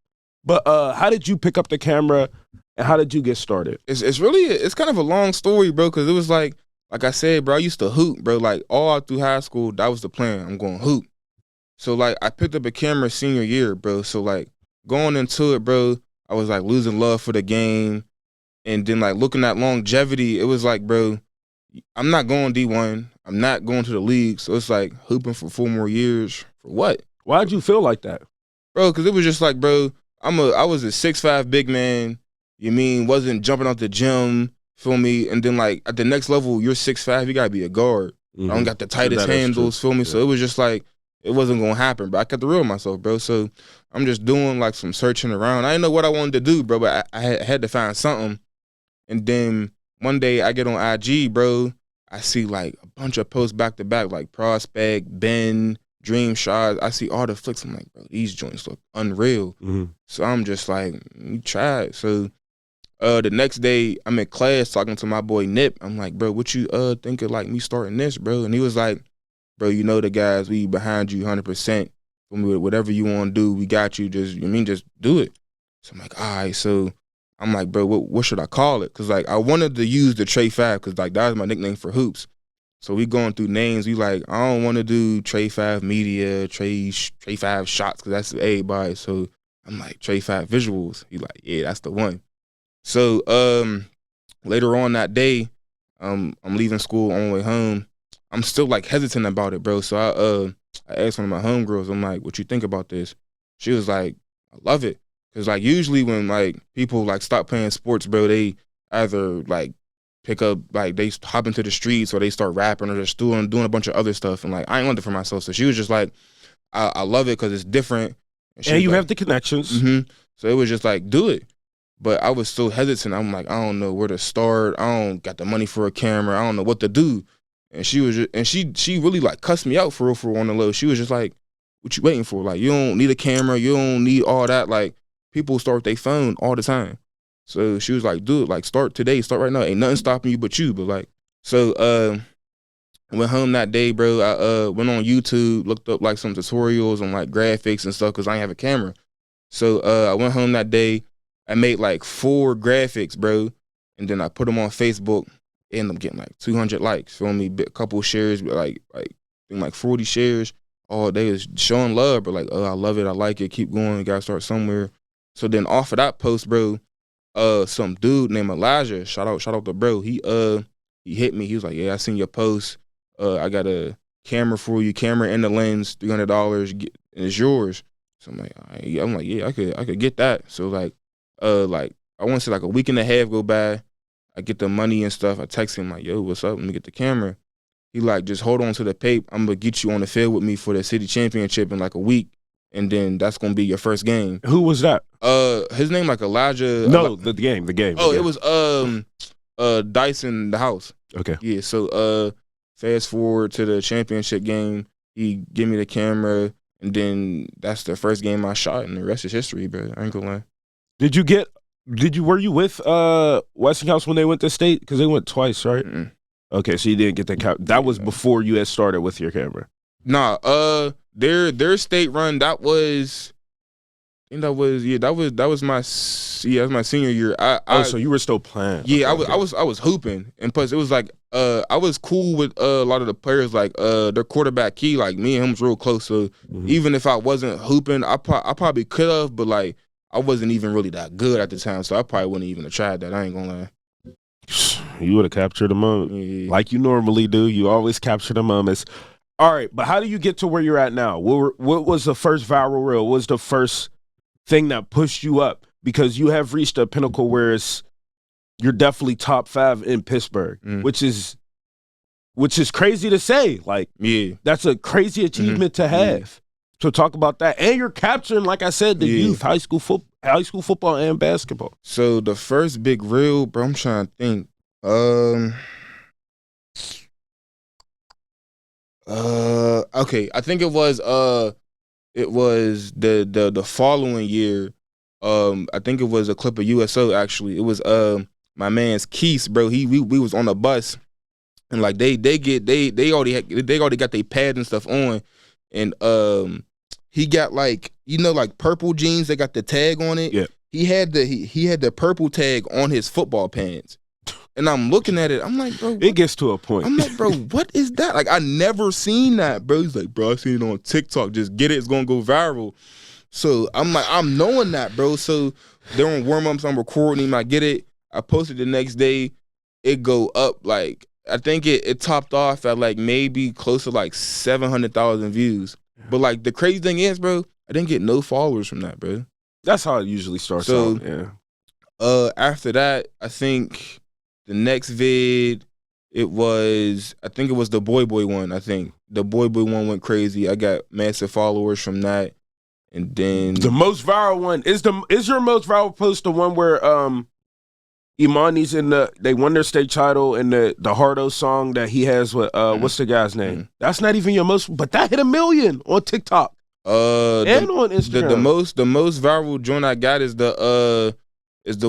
But how did you pick up the camera, and how did you get started? It's kind of a long story, bro, because it was like I said, bro, I used to hoop, bro. Like all through high school, that was the plan. I'm going to hoop. So like I picked up a camera senior year, bro. So like going into it, bro, I was like losing love for the game. And then like looking at longevity, it was like, bro, I'm not going D1. I'm not going to the league. So it's like hooping for 4 more years for what? Why'd you feel like that? Bro, because it was just like, bro, I was a 6'5" big man. Wasn't jumping out the gym, feel me? And then like at the next level, you're 6'5", you gotta be a guard. I don't got the tightest handles, feel me? Yeah. So it was just like, it wasn't gonna happen, but I kept the real myself, bro. So I'm just doing like some searching around. I didn't know what I wanted to do, bro, but I had to find something. And then one day I get on IG, bro. I see like a bunch of posts back to back, like Prospect, Ben, Dream Shots. I see all the flicks. I'm like, bro, these joints look unreal. So I'm just like, you try it. So the next day I'm in class talking to my boy Nip. I'm like, bro, what you think of like me starting this, bro? And he was like, bro, you know the guys, we behind you 100%. Whatever you want to do, we got you. Just do it. So I'm like, all right. So I'm like, bro, what should I call it? Because, like, I wanted to use the Trey 5 because, like, that was my nickname for hoops. So we going through names. We like, I don't want to do Trey 5 Media, Trey 5 Shots because that's everybody. So I'm like, Tr35iveVisuals. He like, yeah, that's the one. So later on that day, I'm leaving school on my way home. I'm still, like, hesitant about it, bro. So I asked one of my homegirls, I'm like, what you think about this? She was like, I love it. Because, like, usually when, like, people, like, stop playing sports, bro, they either, like, pick up, like, they hop into the streets or they start rapping or just doing a bunch of other stuff. And, like, I ain't want it for myself. So she was just like, I love it because it's different. And you have the connections. So it was just like, do it. But I was so hesitant. I'm like, I don't know where to start. I don't got the money for a camera. I don't know what to do. And she was she really, like, cussed me out for real on the low. She was just like, what you waiting for? Like, you don't need a camera. You don't need all that. Like, people start with their phone all the time. So she was like, do it. Like, start today. Start right now. Ain't nothing stopping you but you. But, like, so I went home that day, bro. I went on YouTube, looked up, like, some tutorials on, like, graphics and stuff because I didn't have a camera. So I went home that day. I made, like, 4 graphics, bro. And then I put them on Facebook. Ended up getting, like, 200 likes. Feel me? A couple shares, like 40 shares. All day is showing love, but, like, oh, I love it. I like it. Keep going. You got to start somewhere. So then off of that post, bro, some dude named Elijah, shout out to bro, he hit me. He was like, yeah, I seen your post. I got a camera for you, camera and the lens, $300, and it's yours. So I'm like, yeah, I could get that. So like I want to say like a week and a half go by, I get the money and stuff. I text him like, yo, what's up? Let me get the camera. He like, just hold on to the tape. I'm gonna get you on the field with me for the city championship in like a week. And then that's gonna be your first game. Who was that? His name like Elijah. No, the game. Oh, it was Dyson the house. Okay. Yeah. So fast forward to the championship game. He gave me the camera, and then that's the first game I shot, and the rest is history, bro. I ain't gonna lie. Were you with Westinghouse when they went to state? Because they went twice, right? Okay, so you didn't get that was before you had started with your camera. Nah, their state run, that was my senior year. So you were still playing. Yeah, okay. I was hooping, and plus it was like I was cool with a lot of the players, like their quarterback Key, like me and him was real close. So even if I wasn't hooping, I probably could have, but like I wasn't even really that good at the time, so I probably wouldn't even have tried that. I ain't gonna lie. You would have captured the moment like you normally do. You always capture the moments. All right, but how do you get to where you're at now? What was the first viral reel? What was the first thing that pushed you up? Because you have reached a pinnacle where you're definitely top 5 in Pittsburgh, which is crazy to say. Like, that's a crazy achievement to have. So talk about that. And you're capturing, like I said, the youth, high school football and basketball. So the first big reel, bro, I'm trying to think. Okay, I think it was the following year. I think it was a clip of USO actually. It was my man's Keith, bro. We was on a bus, and like they already got their pads and stuff on, and he got like, you know, like purple jeans that got the tag on it. Yeah. He had the purple tag on his football pants. And I'm looking at it, I'm like, bro, it gets to a point. I'm like, bro, what is that? Like, I never seen that, bro. He's like, bro, I seen it on TikTok. Just get it. It's gonna go viral. So I'm like, I'm knowing that, bro. So during warm-ups, I'm recording him. I get it. I posted the next day. It go up like, I think it topped off at like maybe close to like 700,000 views. But like the crazy thing is, bro, I didn't get no followers from that, bro. That's how it usually starts So, out. Yeah. After that, I think the next vid, I think it was the Boy one. I think the Boy one went crazy. I got massive followers from that. And then the most viral one is your most viral post the one where Imani's they won their state title in the Hardo song that he has with what's the guy's name? That's not even your most, but that hit 1 million on TikTok. And on Instagram. The most viral joint I got is the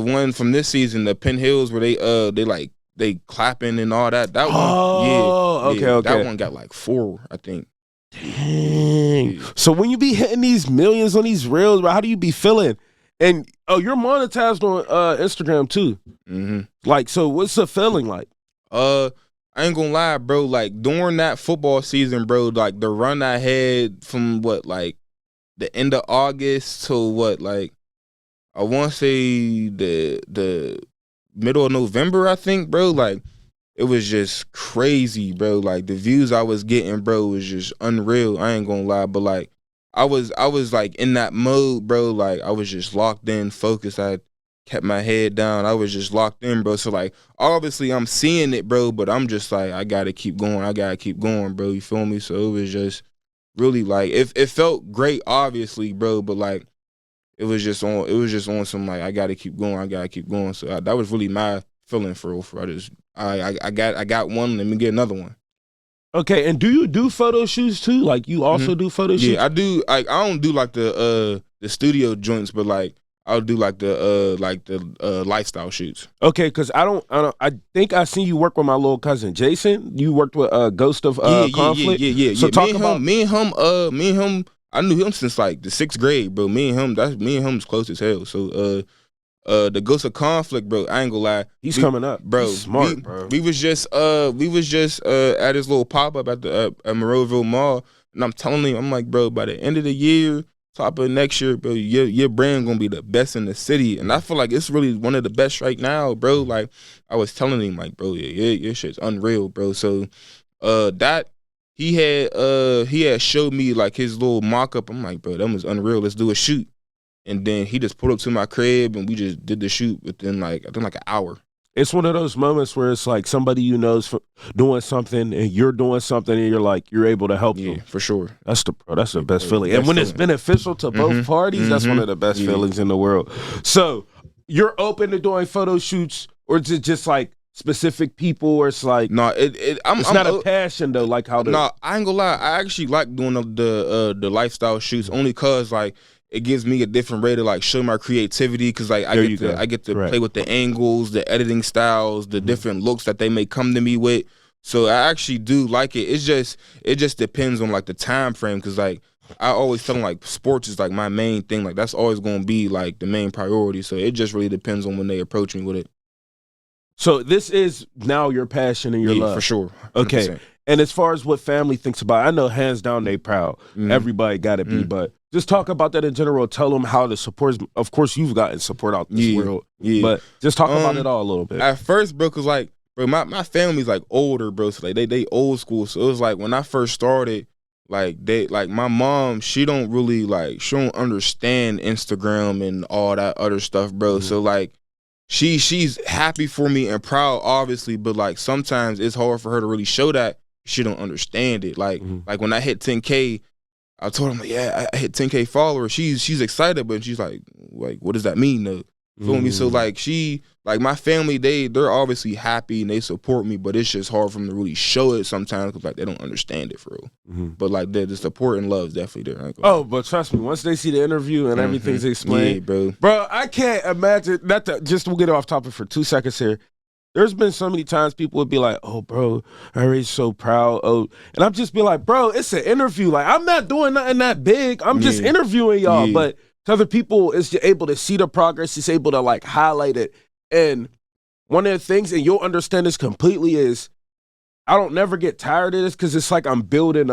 one from this season, the Penn Hills, where they clapping and all that. That one, okay. That one got like 4, I think. Dang. So when you be hitting these millions on these reels, bro, how do you be feeling? And you're monetized on Instagram too. Like, so what's the feeling like? I ain't gonna lie, bro. Like during that football season, bro, like the run I had from like the end of August to like I want to say the middle of November, I think, bro. Like it was just crazy, bro. Like the views I was getting, bro, was just unreal. I ain't gonna lie, but like I was like in that mode, bro. Like I was just locked in, focused. I kept my head down. I was just locked in, bro. So like obviously I'm seeing it, bro, but I'm just like, I gotta keep going, bro. You feel me? So it was just really like it felt great, obviously, bro, but like it was just on some like I gotta keep going. So that was really my feeling for I got one, let me get another one. Okay, and do you do photo shoots too? Like you also do photo shoots? Yeah, I do. Like I don't do like the studio joints, but like I'll do like the lifestyle shoots. Okay, because I think I seen you work with my little cousin Jason. You worked with Ghost of Conflict. Yeah. So talk about me and him. I knew him since like the 6th grade, bro. Me and him's close as hell. So the Ghost of Conflict, bro. I ain't gonna lie, he's coming up, bro. He's smart, bro. We was just at his little pop up at the at Monroeville Mall, and I'm telling him, I'm like, bro, by the end of the year, top of next year, bro, your brand gonna be the best in the city, and I feel like it's really one of the best right now, bro. Like I was telling him, like, bro, your shit's unreal, bro. So that he had showed me like his little mock up. I'm like, bro, that was unreal. Let's do a shoot. And then he just pulled up to my crib and we just did the shoot within like, I think like an hour. It's one of those moments where it's like somebody you know is doing something and you're doing something and you're able to help them. Yeah, for sure. That's the best feeling. And when it's beneficial to both parties, that's one of the best feelings in the world. So you're open to doing photo shoots, or is it just like specific people, or it's like it's not a passion though, like how I ain't gonna lie, I actually like doing the lifestyle shoots only cause like it gives me a different way to like show my creativity, because like I get to play with the angles, the editing styles, the different looks that they may come to me with. So I actually do like it. It just depends on like the time frame, because like I always tell them like sports is like my main thing. Like that's always gonna be like the main priority. So it just really depends on when they approach me with it. So this is now your passion and your love. For sure. 100%. Okay. And as far as what family thinks about it, I know hands down they proud. Everybody got to be, but just talk about that in general. Tell them how the support. Of course, you've gotten support out this world, but just talk about it all a little bit. At first, bro, because like bro, my family's like older, bro. So like they old school. So it was like when I first started, like my mom, she don't understand Instagram and all that other stuff, bro. So like she's happy for me and proud, obviously, but like sometimes it's hard for her to really show that she don't understand it. Like when I hit 10K, I told her, yeah, I hit 10K followers. She's excited, but she's like, what does that mean though? Feel me? So like my family, they're obviously happy and they support me, but it's just hard for them to really show it sometimes because like they don't understand it for real. But like the support and love is definitely there. Oh, but trust me, once they see the interview and everything's explained, yeah, bro, I can't imagine just to get off topic for 2 seconds here. There's been so many times people would be like, "Oh, bro, Harry's so proud." Oh, and I'm just be like, "Bro, it's an interview. Like, I'm not doing nothing that big. I'm just interviewing y'all." But to other people, it's just able to see the progress. It's able to like highlight it. And one of the things, and you'll understand this completely, is I don't never get tired of this because it's like I'm building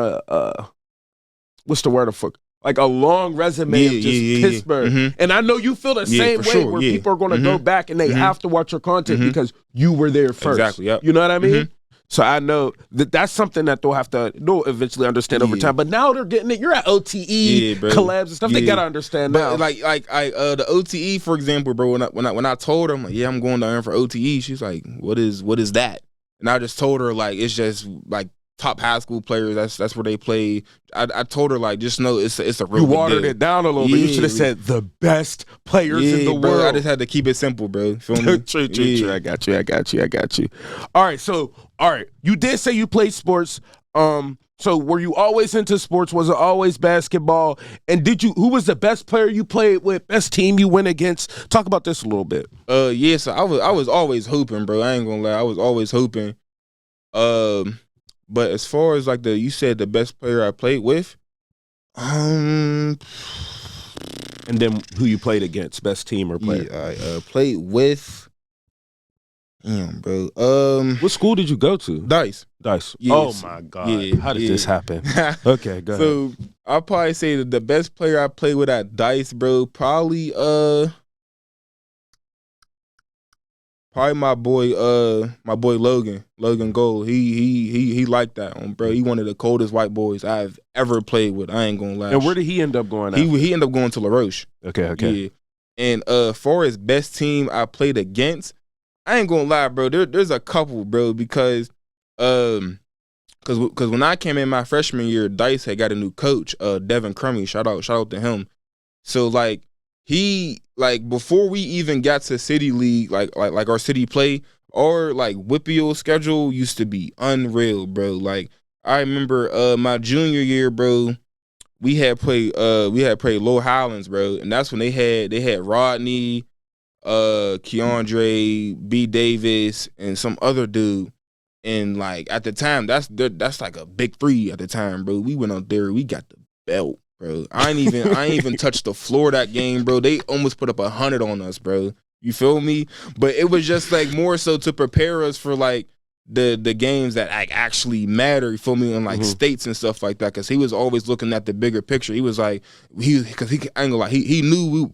what's the word for? Like a long resume of just Pittsburgh. And I know you feel the same way where people are going to go back and they have to watch your content because you were there first. Exactly, yep. You know what I mean? So I know that's something that they'll eventually understand over time. But now they're getting it. You're at OTE, collabs and stuff. They got to understand now. But the OTE, for example, bro, when I told her, I'm like, yeah, I'm going down for OTE, she's like, what is that? And I just told her, like, it's just like top high school players. That's where they play. I told her, like, just know it's a real. You watered it down a little bit. You should have said the best players in the world. I just had to keep it simple, bro. Feel me? True. I got you. All right. You did say you played sports. So were you always into sports? Was it always basketball? And who was the best player you played with? Best team you went against? Talk about this a little bit. Yeah. So I was always hooping, bro. I ain't gonna lie. I was always hooping. But as far as like you said the best player I played with, and then who you played against, best team or player? Yeah, I played with. Damn, bro. What school did you go to? Dice. Yes. Oh my God. Yeah, how did this happen? Okay, go ahead. So I'll probably say that the best player I played with at Dice, bro, probably my boy Logan Gold. He liked that one, bro. He one of the coldest white boys I've ever played with. I ain't gonna lie. And where did he end up going? He ended up going to La Roche. Okay. Yeah. And far as best team I played against, I ain't gonna lie, bro. There's a couple, bro, because when I came in my freshman year, Dice had got a new coach, Devin Crummy. Shout out to him. So like he before we even got to City League, like our city play, our like WPIAL schedule used to be unreal, bro. Like I remember my junior year, bro, we had played Low Highlands, bro, and that's when they had Rodney, Keandre, B. Davis, and some other dude. And like at the time, that's like a big three at the time, bro. We went out there, we got the belt, bro. I ain't even touched the floor that game, bro. They almost put up 100 on us, bro. You feel me? But it was just like more so to prepare us for like the games that actually matter. You feel me? In like states and stuff like that. Because he was always looking at the bigger picture. He was like I ain't gonna lie, he knew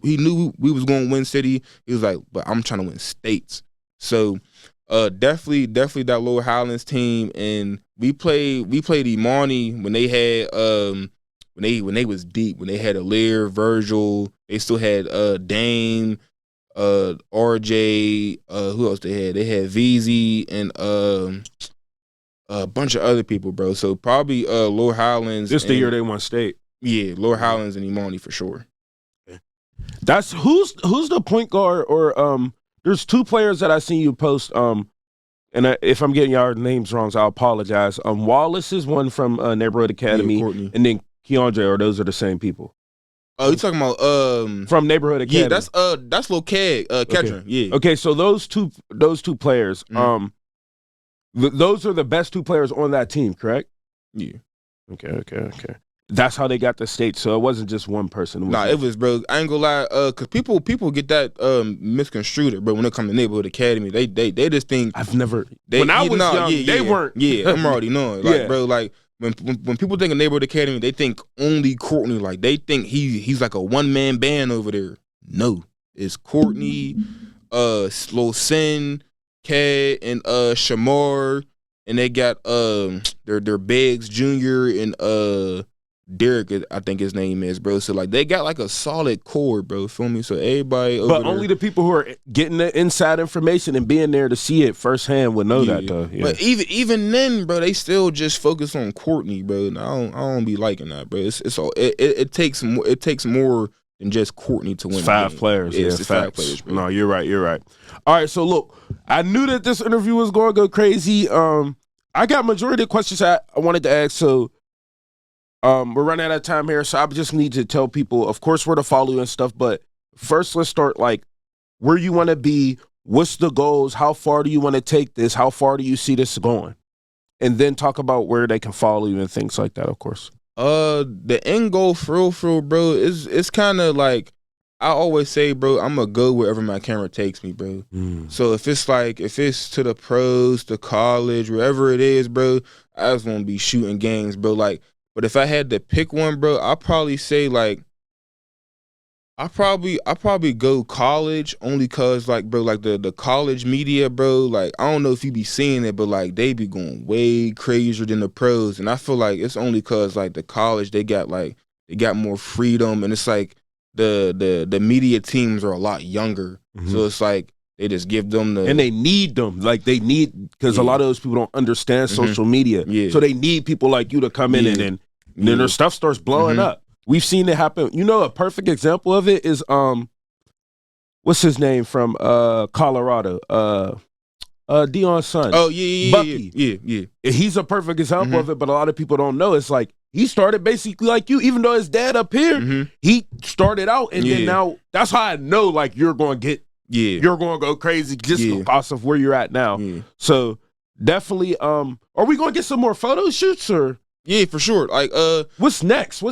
we was going to win city. He was like, but I'm trying to win states. So definitely that Lower Highlands team, and we played Imani when they had when they was deep, when they had Alaire, Virgil, they still had Dame, RJ, who else they had? They had VZ and a bunch of other people, bro. So probably Lower Highlands. Just the year they won state. Yeah, Lower Highlands and Imani for sure. That's who's the point guard or there's two players that I seen you post. And if I'm getting y'all names wrong, so I apologize. Wallace is one from Neighborhood Academy, and then Keandre, or those are the same people. Oh, you talking about from Neighborhood Academy? Yeah, that's Lil Keg, Kedron. Yeah. Okay, so those two players, those are the best two players on that team, correct? Yeah. Okay. That's how they got the state, so it wasn't just one person. It was, bro. I ain't gonna lie, cause people get that misconstrued, bro. When it comes to Neighborhood Academy, they just think when I was young, they weren't. Yeah, I'm already knowing, like, bro, like when people think of Neighborhood Academy, they think only Courtney. Like they think he's like a one man band over there. No, it's Courtney, Slow Sin, Cad and Shamar, and they got their Biggs Jr. and Derek, I think his name is, bro. So like they got like a solid core, bro. Feel me? So everybody over But only the people who are getting the inside information and being there to see it firsthand would know that though. Yeah. But even then, bro, they still just focus on Courtney, bro. And I don't be liking that, bro. It takes more than just Courtney to win. It's 5 players. Yeah, it's 5 players, bro. No, you're right. All right, so look, I knew that this interview was going to go crazy. I got majority of questions I wanted to ask, so we're running out of time here, so I just need to tell people, of course, where to follow you and stuff, but first let's start like where you want to be, what's the goals, how far do you want to take this, how far do you see this going? And then talk about where they can follow you and things like that, of course. The end goal for real, bro, it's kind of like I always say, bro, I'm gonna go wherever my camera takes me, bro. So if it's to the pros, to college, wherever it is, bro, I just want to be shooting games, bro. Like, but if I had to pick one, bro, I'd probably say like I probably go college only cause like, bro, like the college media, bro, like I don't know if you be seeing it, but like they be going way crazier than the pros, and I feel like it's only cause like the college they got more freedom, and it's like the media teams are a lot younger, so it's like they just give them and they need them, like they need, because a lot of those people don't understand social media, so they need people like you to come in and then their stuff starts blowing up. We've seen it happen. You know, a perfect example of it is what's his name from Colorado? Deion's son. Oh yeah, Bucky. Yeah. He's a perfect example of it, but a lot of people don't know. It's like he started basically like you, even though his dad up here, he started out, and then now that's how I know like you're going to get, you're going to go crazy just because of where you're at now. So definitely, are we going to get some more photo shoots or? Yeah, for sure. Like, what's next?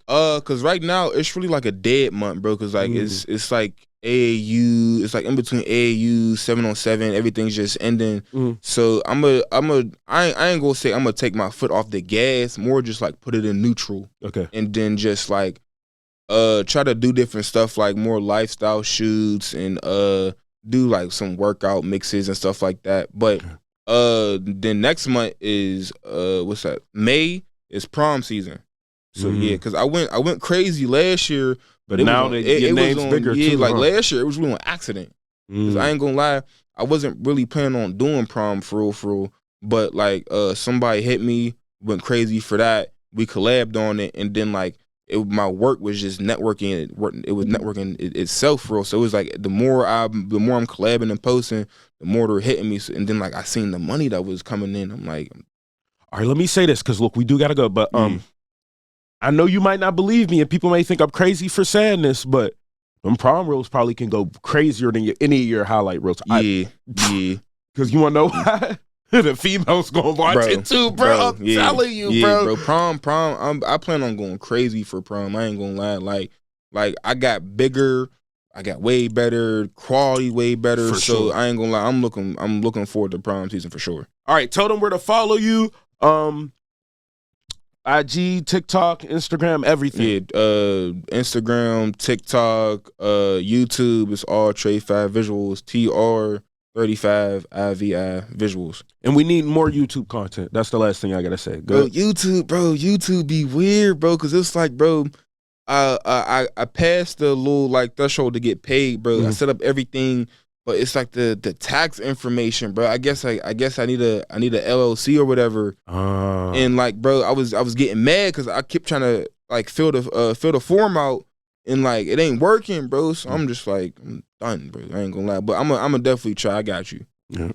Cause right now it's really like a dead month, bro. Cause like it's like AAU, it's like in between AAU, 7-on-7, everything's just ending. So I ain't gonna say I'm gonna take my foot off the gas, more just like put it in neutral. Okay. And then just like try to do different stuff, like more lifestyle shoots and do like some workout mixes and stuff like that. But then next month is what's that? May is prom season. So yeah, cause I went crazy last year, but now your name's bigger too. Like last year, it was really an accident. Cause I ain't gonna lie, I wasn't really planning on doing prom for real. But like somebody hit me, went crazy for that. We collabed on it, and then like my work was just networking. It was networking itself for real. So it was like the more I'm collabing and posting, the more they're hitting me. And then like I seen the money that was coming in. I'm like, all right, let me say this, because look, we do gotta go. But I know you might not believe me, and people may think I'm crazy for saying this, but them prom reels probably can go crazier than any of your highlight reels. Yeah. Because you wanna know why? The females gonna watch it too, bro. I'm telling you, bro. Prom. I plan on going crazy for prom. I ain't gonna lie. Like I got bigger, I got way better quality, way better. For so sure. I ain't gonna lie. I'm looking forward to prom season for sure. All right, tell them where to follow you. IG, TikTok, Instagram, everything. Yeah, Instagram, TikTok, YouTube. It's all Tr35iveVisuals. Tr35iveVisuals. And we need more YouTube content. That's the last thing I gotta say. Bro, YouTube be weird, bro, because it's like, bro, I passed the little like threshold to get paid, bro. I set up everything, but it's like the tax information, bro. I guess I need a LLC or whatever. And like, bro, I was getting mad because I kept trying to like fill the form out, and like it ain't working, bro. So I'm just like, I'm done, bro. I ain't gonna lie, but I'm gonna definitely try. I got you. Yeah.